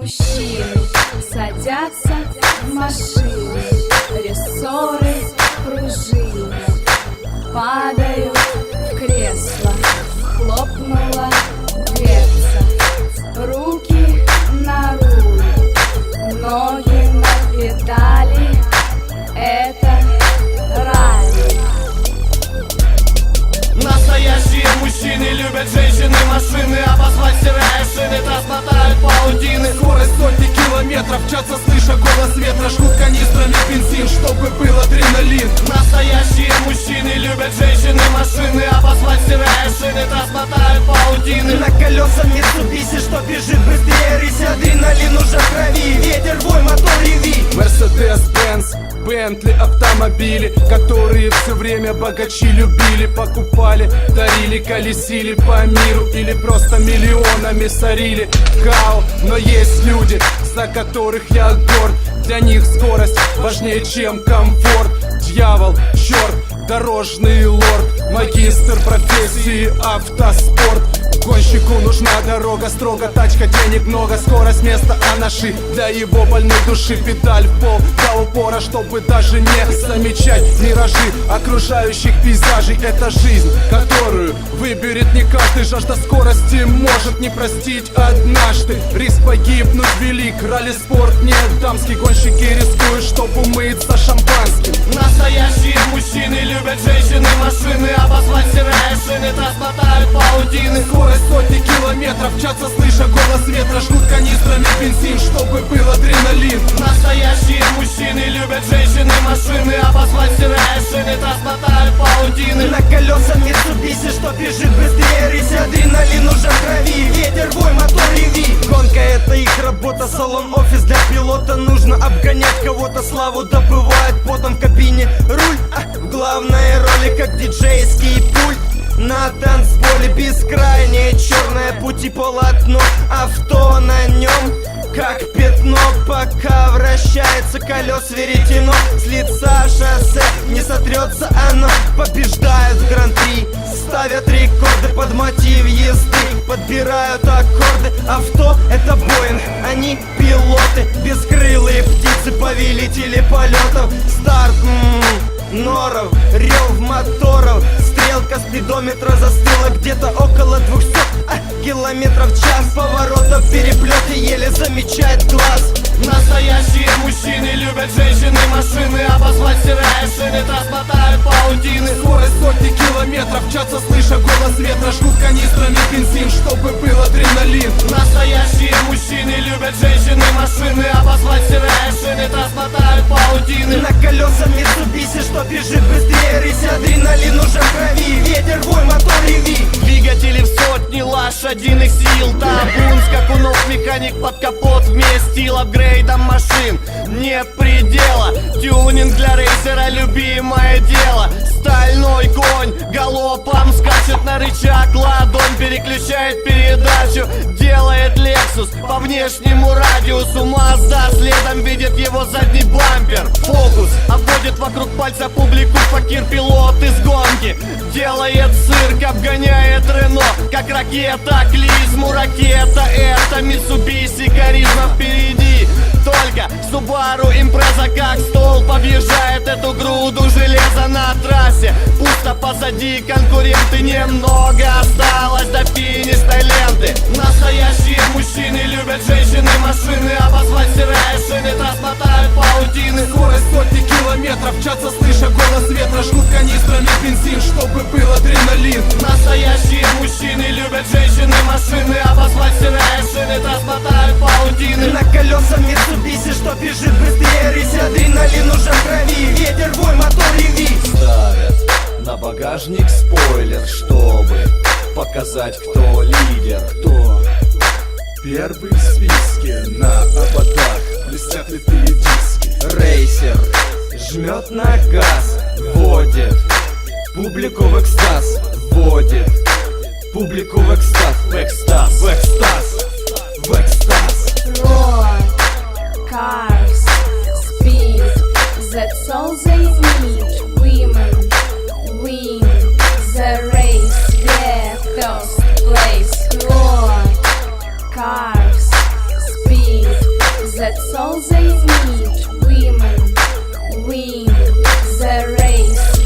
Мужчины садятся в машины, рессоры, пружины, падают в кресло, хлопнула дверца, руки на руль, ноги на педали, это ралли. Настоящие мужчины любят женщины, машины, обозвать стирая шины, трасмотают паутины. Скорость сотни километров, мчатся, слыша голос ветра, жгут канистрами бензин, чтобы был адреналин. Настоящие мужчины любят женщины, машины, обозвать стирая шины, трасмотают паутины. На колеса Mitsubishi, что бежит быстрее рыси, адреналин уже в крови, ветер, вой, мотор, реви. Mercedes-Benz, Bentley, автомобили, которые все время богачи любили, покупали, дарили, колесили по миру или просто миллионами сорили. Кау, но есть люди, за которых я горд. Для них скорость важнее, чем комфорт. Дьявол, черт, дорожный лорд, магистр профессии автоспорт. Гонщику нужна дорога строго, тачка, денег много, скорость место анаши для его больной души. Педаль в пол до упора, чтобы даже не замечать миражи окружающих пейзажей. Это жизнь, которую выберет не каждый. Жажда скорости может не простить однажды. Риск погибнуть велик, ралли-спорт не дамский. Гонщики рискуют, чтобы умыться шампанским. Настоящие мужчины любят женщины, машины, обозвать стирая шины, трасмотают паутины. Скорость сотни километров, мчатся, слыша голос ветра, жгут канистрами бензин, чтобы был адреналин. Настоящие мужчины любят женщины, машины, обозвать стирая шины, трасмотают паутины. На колеса Mitsubishi, что бежит быстрее рыси, адреналин уже в крови, ветер, вой, мотор, реви. Гонка — это их работа, салон, офис для пилота. Нужно обгонять кого-то, славу добывает потом в кабине руль, в главной роли как диджейский пульт. На танцполе бескрайнее черное пути полотно, авто на нем как пятно, пока вращается колес веретено. С лица шоссе не сотрется оно, побеждают в гран-при, ставят рекорды под мотив езды, подбирают аккорды. Авто — это Боинг, они пилоты, бескрылые птицы, повелители полетов. Старт, норов, рев моторов, стрелка спидометра застыла где-то около 200 километров в час. Поворотов переплеты еле замечает глаз. Настоящие мужчины любят женщины, машины, обозвать стирая шины, трасмотают паутины. Скорость сотни километров, мчатся, слыша голос ветра, жгут канистрами бензин, чтобы был адреналин. Настоящие мужчины любят женщины, машины, обозвать стирая шины, трасмотают паутины. На колеса Mitsubishi, что бежит быстрее рыси, адреналин уже в крови, ветер, вой, мотор, реви. Двигатели в сотни лошадиных сил, табун скакунов, механик под капот вместил. Апгрейдом машин нет предела, тюнинг для рейсера любимое дело. Стальной конь галопом скачет на рычаг, ладонь переключает передачу, делает Lexus по внешнему радиусу. Mazda следом видит его задний бампер. Фокус обводит вокруг пальца публику, факир пилот из гонки делает цирк, обгоняет Рено как ракета, клизму ракета. Это Mitsubishi, харизма впереди, только Subaru Impreza как столб объезжает эту груду железа на трассе. Пусто позади, конкуренты немного осталось до финишной ленты. Настоящие мужчины любят женщины, машины, обозвать стирая шины, трасмотают паутины. Скорость сотни километров, мчатся, слыша голос ветра, жгут канистрами бензин, чтобы был адреналин. Настоящие мужчины любят женщины, машины, обозвать стирая шины, трасмотают паутины. На колеса Mitsubishi, что бежит быстрее рыси, адреналин уже в крови, ветер, вой, мотор, реви. Ставят на багажник спойлер, чтобы показать, кто лидер. Кто первый в списке, на ободах блестят литые диски. Рейсер жмет на газ, вводит публику в экстаз, вводит публику в экстаз, в экстаз, в экстаз, в экстаз. Roar, cars, speed, that's all they need. Women win the race, yeah, first place. Roar, cars, speed, always meet women, win the race.